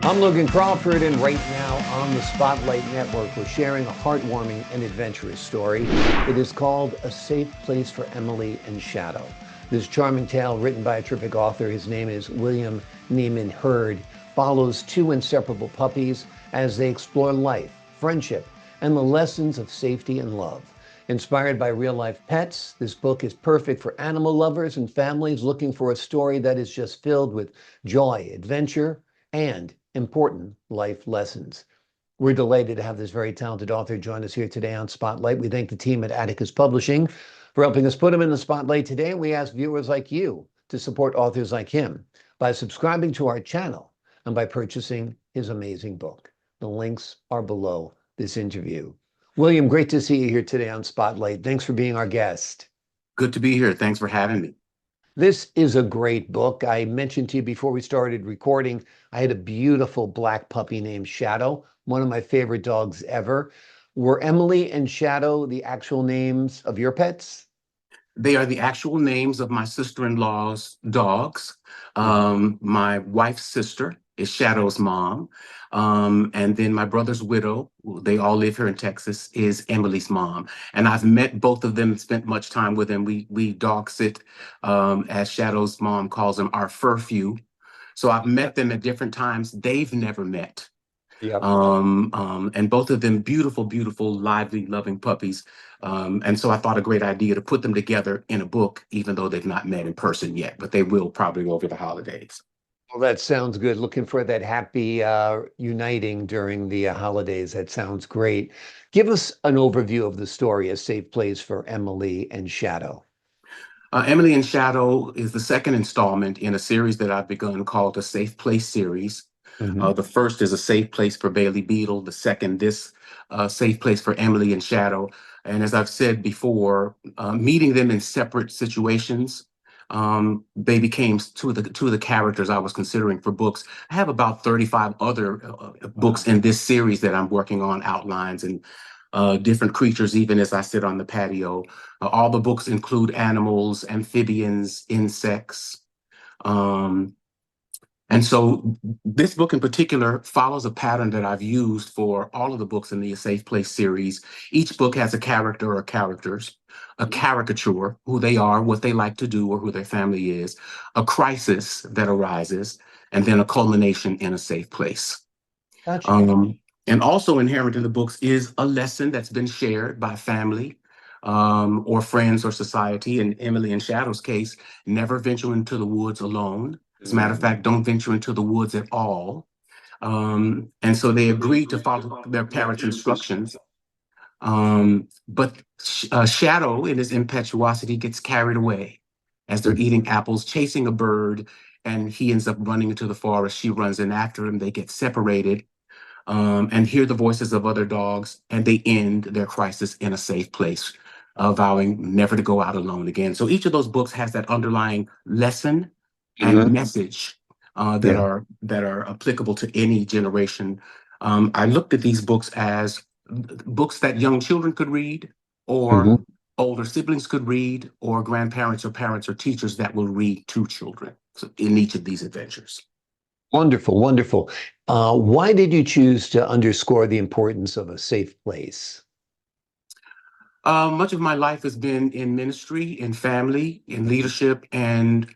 I'm Logan Crawford, and right now on the Spotlight Network, we're sharing a heartwarming and adventurous story. It is called A Safe Place for Emily and Shadow. This charming tale, written by a terrific author, his name is William Neiman Hurd, follows two inseparable puppies as they explore life, friendship, and the lessons of safety and love. Inspired by real-life pets, this book is perfect for animal lovers and families looking for a story that is just filled with joy, adventure, and important life lessons. We're delighted to have this very talented author join us here today on Spotlight. We thank the team at Atticus Publishing for helping us put him in the spotlight today. We ask viewers like you to support authors like him by subscribing to our channel and by purchasing his amazing book. The links are below this interview. William, great to see you here today on Spotlight. Thanks for being our guest. Good to be here. Thanks for having me. This is a great book. I mentioned to you before we started recording, I had a beautiful black puppy named Shadow, one of my favorite dogs ever. Were Emily and Shadow the actual names of your pets? They are the actual names of my sister-in-law's dogs. Mhm. My wife's sister is Shadow's mom. And then my brother's widow, they all live here in Texas, is Emily's mom. And I've met both of them and spent much time with them. We dog sit, as Shadow's mom calls them, our furfew. So I've met them at different times. They've never met. Yep. And both of them beautiful, beautiful, lively, loving puppies. And so I thought a great idea to put them together in a book, even though they've not met in person yet, but they will probably over the holidays. Well, that sounds good. Looking for that happy uniting during the holidays. That sounds great. Give us an overview of the story, A Safe Place for Emily and Shadow. Emily and Shadow is the second installment in a series that I've begun called the Safe Place series. Hmm. The first is A Safe Place for Bailey Beetle. The second, this Safe Place for Emily and Shadow. And as I've said before, meeting them in separate situations, they became two of the characters I was considering for books. I have about 35 other books in this series that I'm working on, outlines and different creatures, even as I sit on the patio. All the books include animals, amphibians, insects. Um, and so this book in particular follows a pattern that I've used for all of the books in the Safe Place series. Each book has a character or characters, a caricature, who they are, what they like to do, or who their family is, a crisis that arises, and then a culmination in a safe place. Gotcha. Um, and also inherent in the books is a lesson that's been shared by family, or friends or society. In Emily and Shadow's case, never venture into the woods alone. As a matter of Mhm. fact, don't venture into the woods at all. And so they agreed to follow their parents' instructions. But Shadow, in his impetuosity, gets carried away as they're eating apples, chasing a bird, and he ends up running into the forest. She runs in after him. They get separated, and hear the voices of other dogs, and they end their crisis in a safe place, vowing never to go out alone again. So each of those books has that underlying lesson and Mhm. message that Yeah. are applicable to any generation. I looked at these books as books that young children could read, or Mhm. older siblings could read, or grandparents or parents or teachers that will read to children. So in each of these adventures. Wonderful, wonderful. Why did you choose to underscore the importance of a safe place? Much of my life has been in ministry, in family, in leadership, and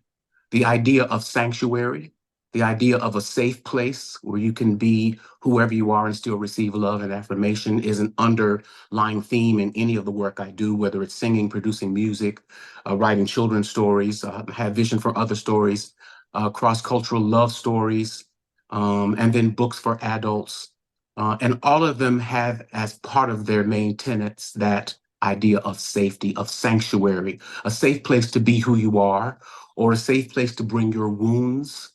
the idea of sanctuary, the idea of a safe place where you can be whoever you are and still receive love and affirmation is an underlying theme in any of the work I do, whether it's singing, producing music, writing children's stories, have vision for other stories, cross-cultural love stories, and then books for adults. And all of them have as part of their main tenets that idea of safety, of sanctuary, a safe place to be who you are, or a safe place to bring your wounds,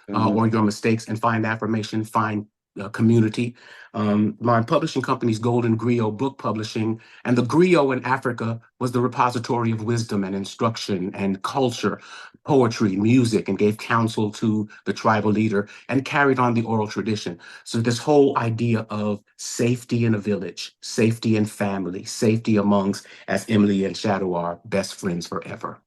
Mhm. or your mistakes and find affirmation, find community. My publishing company's Golden Griot Book Publishing, and the griot in Africa was the repository of wisdom and instruction and culture, poetry, music, and gave counsel to the tribal leader and carried on the oral tradition. So this whole idea of safety in a village, safety in family, safety amongst, as Emily and Shadow are, best friends forever.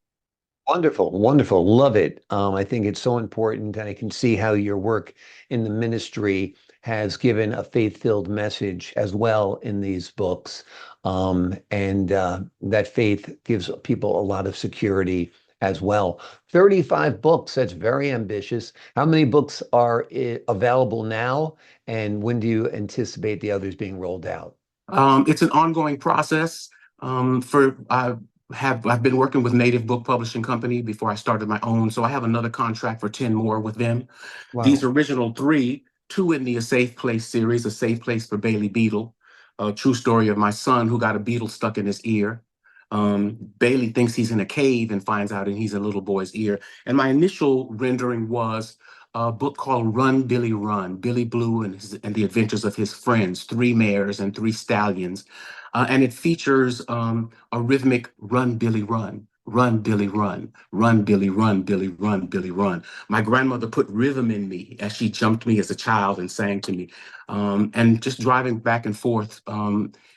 Wonderful, wonderful. Love it. I think it's so important, and I can see how your work in the ministry has given a faith-filled message as well in these books. And that faith gives people a lot of security as well. 35 books, that's very ambitious. How many books are available now, and when do you anticipate the others being rolled out? It's an ongoing process. For I've been working with Native Book Publishing Company before I started my own, so I have another contract for 10 more with them. These Wow. original three, two in the A Safe Place series, A Safe Place for Bailey Beetle, a true story of my son who got a beetle stuck in his ear. Bailey thinks he's in a cave and finds out and he's a little boy's ear. And my initial rendering was a book called Run, Billy, Run, Billy Blue and the adventures of his friends, three mares and three stallions. And it features a rhythmic run, Billy, run. Run, Billy, run. Run, Billy, run, Billy, run, Billy, run. My grandmother put rhythm in me as she jumped me as a child and sang to me. And just driving back and forth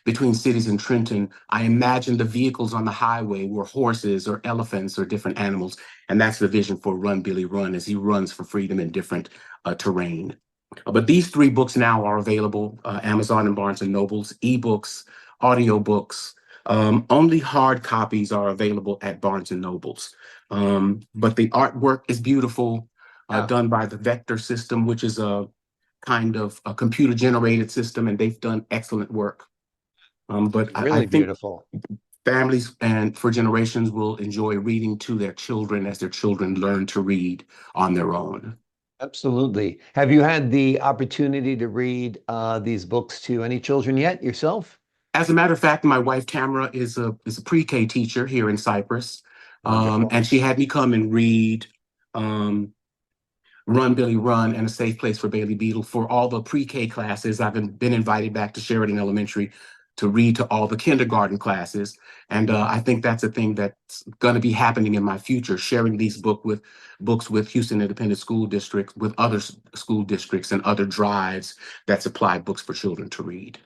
between cities in Trenton, I imagined the vehicles on the highway were horses or elephants or different animals. And that's the vision for Run, Billy, Run as he runs for freedom in different terrain. But these three books now are available, Amazon and Barnes and Nobles, ebooks, audiobooks. Only hard copies are available at Barnes and Nobles. But the artwork is beautiful, Yeah, done by the Vector system, which is a kind of a computer generated system, and they've done excellent work. But I really think beautiful. families and for generations will enjoy reading to their children as their children learn to read on their own. Absolutely. Have you had the opportunity to read these books to any children yet yourself? As a matter of fact, my wife Tamara is a pre-K teacher here in Cyprus, Wonderful. and she had me come and read um, Run Billy Run and A Safe Place for Bailey Beetle for all the pre-K classes. I've been invited back to Sheridan Elementary to read to all the kindergarten classes, and I think that's a thing that's going to be happening in my future, sharing these books with Houston Independent School District, with other school districts and other drives that supply books for children to read.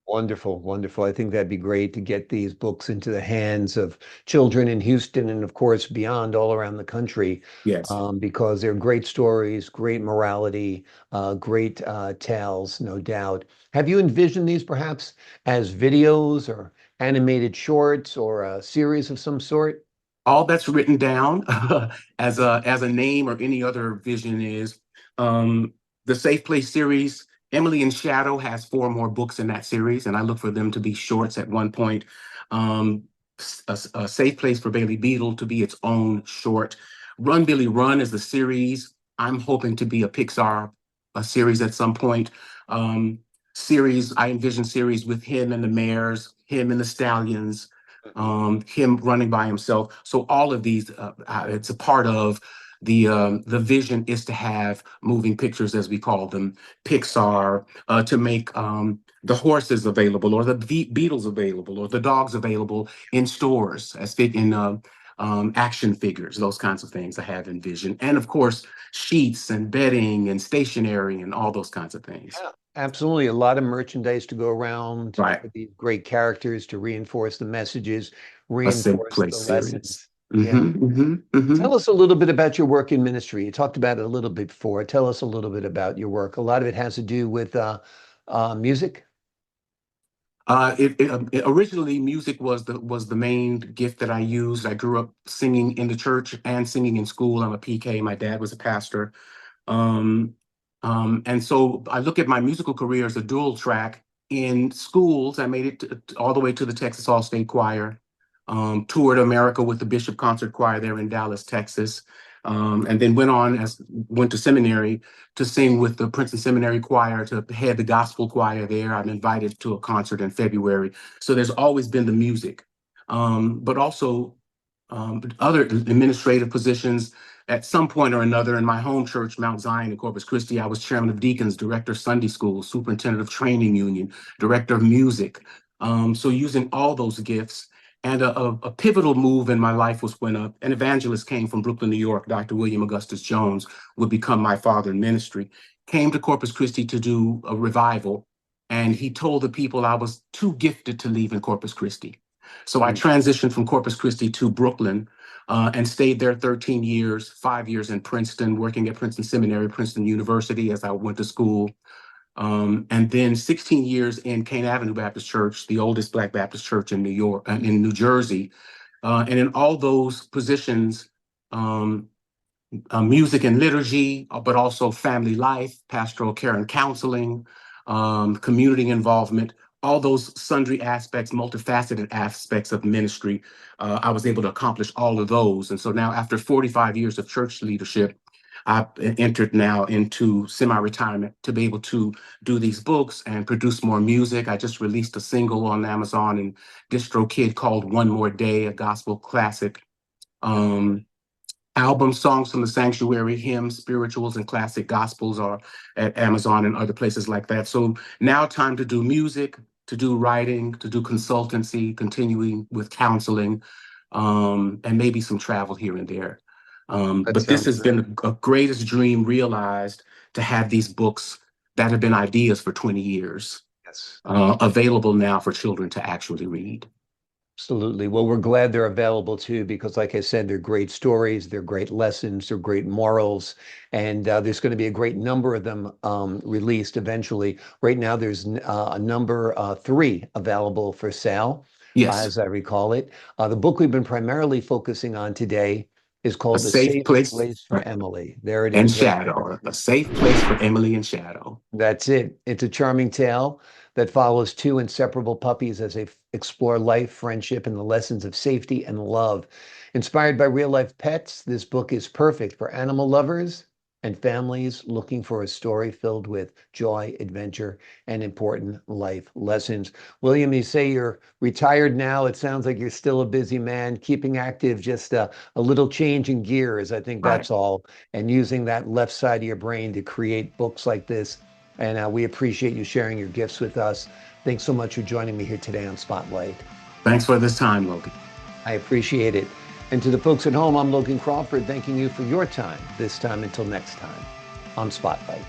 Wonderful, wonderful. I think that'd be great to get these books into the hands of children in Houston and, of course, beyond all around the country, Yes. because they're great stories, great morality, great tales, no doubt. Have you envisioned these perhaps as videos or animated shorts or a series of some sort? All that's written down as a name or any other vision is um, the Safe Place series. Emily in Shadow has four more books in that series, and I look for them to be shorts at one point. Um, a Safe Place for Bailey Beetle to be its own short. Run Billy Run is the series. I'm hoping to be a series at some point. Um, I envision series with him and the mares, him and the stallions, Mhm. him running by himself. So all of these, it's a part of the vision is to have moving pictures, as we call them, Pixar, to make the horses available, or the beetles available, or the dogs available in stores as fit in action figures, those kinds of things I have envisioned, and of course sheets and bedding and stationery and all those kinds of things. Yeah, absolutely. A lot of merchandise to go around Right, for these great characters to reinforce the messages, a safe reinforce the place series. lessons. Yeah. Tell us a little bit about your work in ministry. You talked about it a little bit before. Tell us a little bit about your work. A lot of it has to do with music. Originally music was the main gift that I used. I grew up singing in the church and singing in school. I'm a PK. My dad was a pastor. Um, and so I look at my musical career as a dual track. In schools, I made it all the way to the Texas All State Choir, toured America with the Bishop Concert Choir there in Dallas, Texas, and then went to seminary to sing with the Princeton Seminary Choir, to head the gospel choir there. I'm invited to a concert in February. So there's always been the music, but also other administrative positions. At some point or another in my home church, Mount Zion in Corpus Christi, I was chairman of deacons, director of Sunday school, superintendent of training union, director of music. So using all those gifts. And a pivotal move in my life was when an evangelist came from Brooklyn, New York, Dr. William Augustus Jones, would become my father in ministry, came to Corpus Christi to do a revival. And he told the people I was too gifted to leave in Corpus Christi. So I transitioned from Corpus Christi to Brooklyn and stayed there 13 years, 5 years in Princeton, working at Princeton Seminary, Princeton University as I went to school. And then 16 years in Kane Avenue Baptist Church, the oldest Black Baptist church in New York, in New Jersey. And in all those positions, um, music and liturgy, but also family life, pastoral care and counseling, community involvement, all those sundry aspects, multifaceted aspects of ministry. I was able to accomplish all of those. And so now, after 45 years of church leadership, I've entered now into semi-retirement to be able to do these books and produce more music. I just released a single on Amazon and DistroKid called One More Day, a gospel classic. Album songs from the sanctuary, hymns, spirituals, and classic gospels are at Amazon and other places like that. So now time to do music, to do writing, to do consultancy, continuing with counseling, and maybe some travel here and there. That But this sounds has been a greatest dream realized, to have these books that have been ideas for 20 years yes. available now for children to actually read. Absolutely. Well, we're glad they're available too, because like I said, they're great stories, they're great lessons, they're great morals, and there's going to be a great number of them released eventually. Right now, there's a number three available for sale, Yes, as I recall it. The book we've been primarily focusing on today is a called A safe Safe place Place for Emily. There it and is right there. shadow, a safe place for Emily and Shadow. That's it. It's a charming tale that follows two inseparable puppies as they explore life, friendship, and the lessons of safety and love. Inspired by real life pets, this book is perfect for animal lovers and families looking for a story filled with joy, adventure, and important life lessons. William, you say you're retired now. It sounds like you're still a busy man, keeping active, just a little change in gears. I think Right. that's all. And using that left side of your brain to create books like this, and we appreciate you sharing your gifts with us. Thanks so much for joining me here today on Spotlight. Thanks for this time, Logan. I appreciate it. And to the folks at home, I'm Logan Crawford, thanking you for your time, this time until next time on Spotlight.